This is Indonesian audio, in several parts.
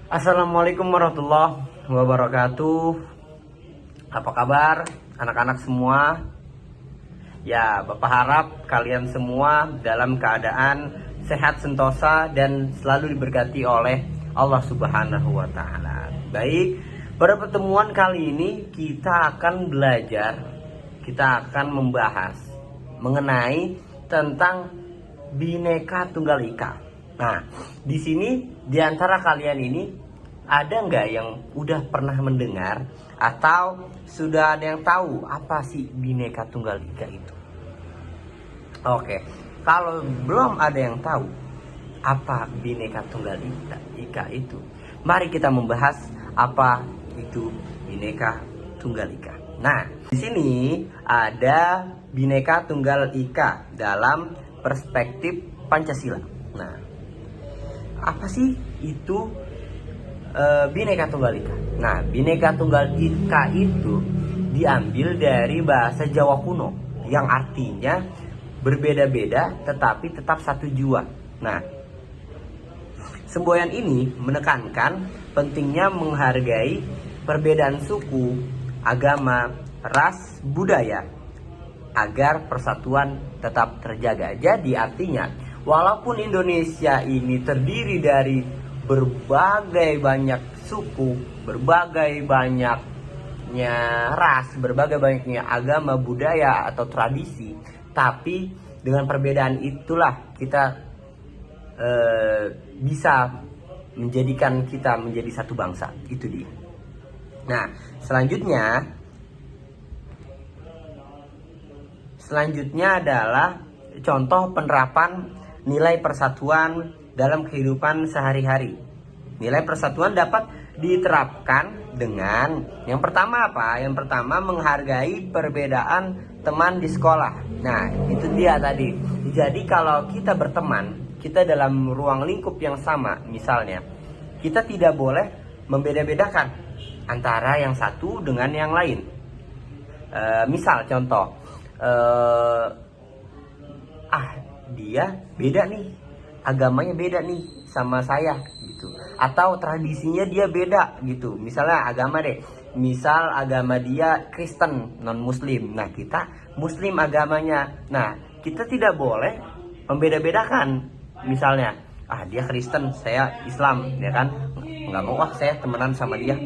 Assalamualaikum warahmatullahi wabarakatuh. Apa kabar anak-anak semua? Ya, Bapak harap kalian semua dalam keadaan sehat sentosa dan selalu diberkati oleh Allah Subhanahu wa taala. Baik, pada pertemuan kali ini kita akan belajar, kita akan membahas mengenai tentang Bhinneka Tunggal Ika. Nah, di sini di antara kalian ini ada nggak yang udah pernah mendengar atau sudah ada yang tahu apa sih Bhinneka Tunggal Ika itu? Oke, kalau belum ada yang tahu apa Bhinneka Tunggal Ika itu, mari kita membahas apa itu Bhinneka Tunggal Ika. Nah, di sini ada Bhinneka Tunggal Ika dalam perspektif Pancasila. Nah, apa sih itu Bhinneka Tunggal Ika? Nah, Bhinneka Tunggal Ika itu diambil dari bahasa Jawa kuno yang artinya berbeda-beda tetapi tetap satu jua. Nah, semboyan ini menekankan pentingnya menghargai perbedaan suku, agama, ras, budaya agar persatuan tetap terjaga. Jadi artinya walaupun Indonesia ini terdiri dari berbagai banyak suku, berbagai banyaknya ras, berbagai banyaknya agama, budaya atau tradisi, tapi dengan perbedaan itulah kita bisa menjadikan kita menjadi satu bangsa. Itu dia. Nah, selanjutnya adalah contoh penerapan nilai persatuan dalam kehidupan sehari-hari. Nilai persatuan dapat diterapkan dengan yang pertama apa? Yang pertama menghargai perbedaan teman di sekolah. Nah, itu dia tadi. Jadi kalau kita berteman, kita dalam ruang lingkup yang sama, misalnya, kita tidak boleh membeda-bedakan antara yang satu dengan yang lain. Misal contoh, dia beda nih, agamanya beda nih sama saya gitu, atau tradisinya dia beda gitu. Misalnya agama deh, misal agama dia Kristen non Muslim, nah kita Muslim agamanya. Nah, kita tidak boleh membeda-bedakan. Misalnya dia Kristen, saya Islam, ya kan, nggak mau saya temenan sama dia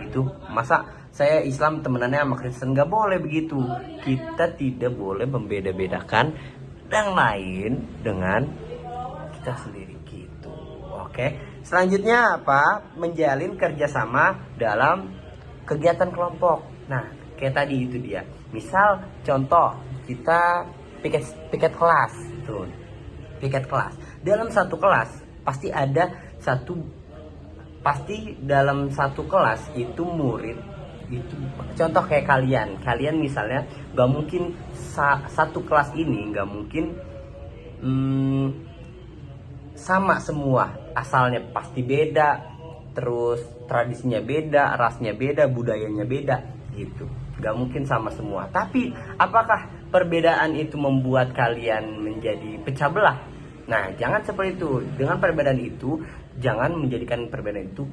itu. Masa saya Islam temenannya sama Kristen? Nggak boleh begitu. Kita tidak boleh membeda-bedakan yang lain dengan kita sendiri gitu. Oke, selanjutnya apa? Menjalin kerjasama dalam kegiatan kelompok. Nah, kayak tadi itu dia. Misal contoh kita piket kelas tuh. Piket kelas. Dalam satu kelas pasti dalam satu kelas itu murid itu, contoh kayak kalian misalnya nggak mungkin satu kelas ini nggak mungkin sama semua, asalnya pasti beda, terus tradisinya beda, rasnya beda, budayanya beda gitu, nggak mungkin sama semua. Tapi apakah perbedaan itu membuat kalian menjadi pecah belah? Nah, jangan seperti itu. Dengan perbedaan itu, jangan menjadikan perbedaan itu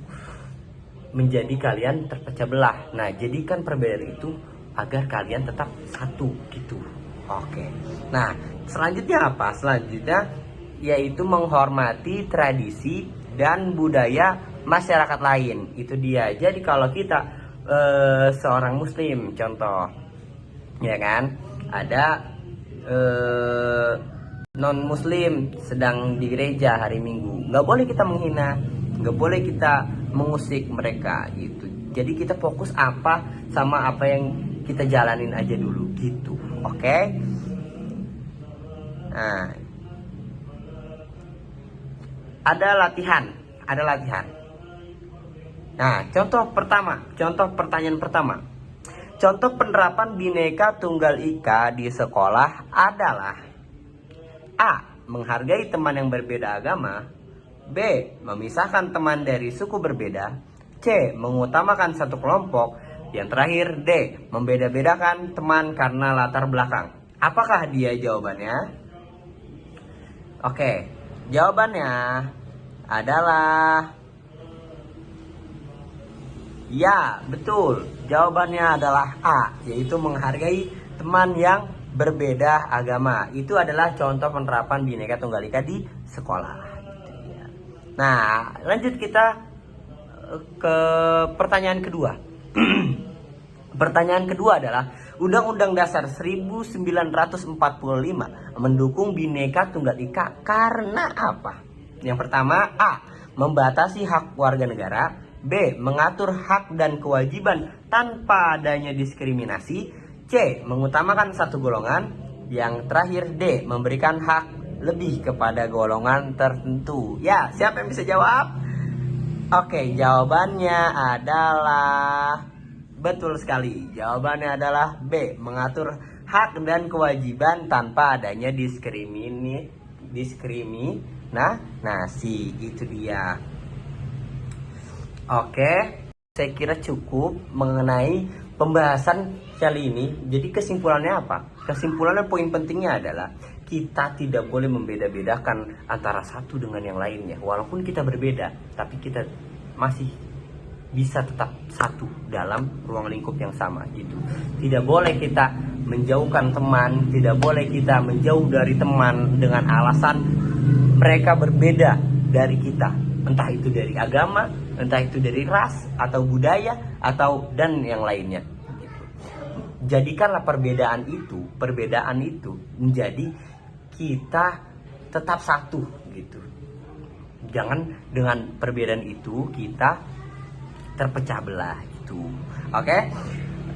menjadi kalian terpecah belah. Nah, jadikan perbedaan itu agar kalian tetap satu gitu. Oke. Nah, selanjutnya apa? Selanjutnya yaitu menghormati tradisi dan budaya masyarakat lain. Itu dia. Jadi kalau kita seorang muslim contoh, ya kan, ada non muslim sedang di gereja hari Minggu, nggak boleh kita menghina, nggak boleh kita mengusik mereka gitu. Jadi kita fokus apa sama apa yang kita jalanin aja dulu gitu. Oke. Nah, ada latihan. Nah, contoh pertanyaan pertama. Contoh penerapan Bhinneka Tunggal Ika di sekolah adalah: A. Menghargai teman yang berbeda agama. B. Memisahkan teman dari suku berbeda. C. Mengutamakan satu kelompok. Yang terakhir D. Membeda-bedakan teman karena latar belakang. Apakah dia jawabannya? Oke, jawabannya adalah Ya, betul. Jawabannya adalah A, yaitu menghargai teman yang berbeda agama. Itu adalah contoh penerapan Bhinneka Tunggal Ika di sekolah. Nah, lanjut kita ke pertanyaan kedua. Pertanyaan kedua adalah Undang-Undang Dasar 1945 mendukung Bhinneka Tunggal Ika karena apa? Yang pertama, A, membatasi hak warga negara. B, mengatur hak dan kewajiban tanpa adanya diskriminasi. C, mengutamakan satu golongan. Yang terakhir, D, memberikan hak lebih kepada golongan tertentu. Ya, siapa yang bisa jawab? Oke, jawabannya adalah betul sekali. Jawabannya adalah B, mengatur hak dan kewajiban tanpa adanya diskriminasi. Itu dia. Oke, saya kira cukup mengenai pembahasan kali ini. Jadi kesimpulannya apa? Kesimpulannya poin pentingnya adalah kita tidak boleh membeda-bedakan antara satu dengan yang lainnya. Walaupun kita berbeda, tapi kita masih bisa tetap satu dalam ruang lingkup yang sama gitu. Tidak boleh kita menjauhkan teman, tidak boleh kita menjauh dari teman dengan alasan mereka berbeda dari kita. Entah itu dari agama, entah itu dari ras atau budaya atau dan yang lainnya. Jadikanlah perbedaan itu menjadi kita tetap satu gitu. Jangan dengan perbedaan itu kita terpecah belah gitu. Oke,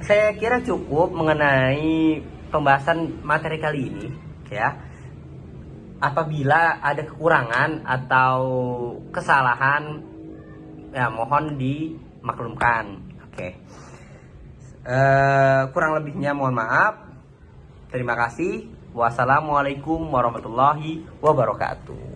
saya kira cukup mengenai pembahasan materi kali ini ya. Apabila ada kekurangan atau kesalahan, ya mohon dimaklumkan. Oke. Kurang lebihnya mohon maaf. Terima kasih. Wassalamualaikum warahmatullahi wabarakatuh.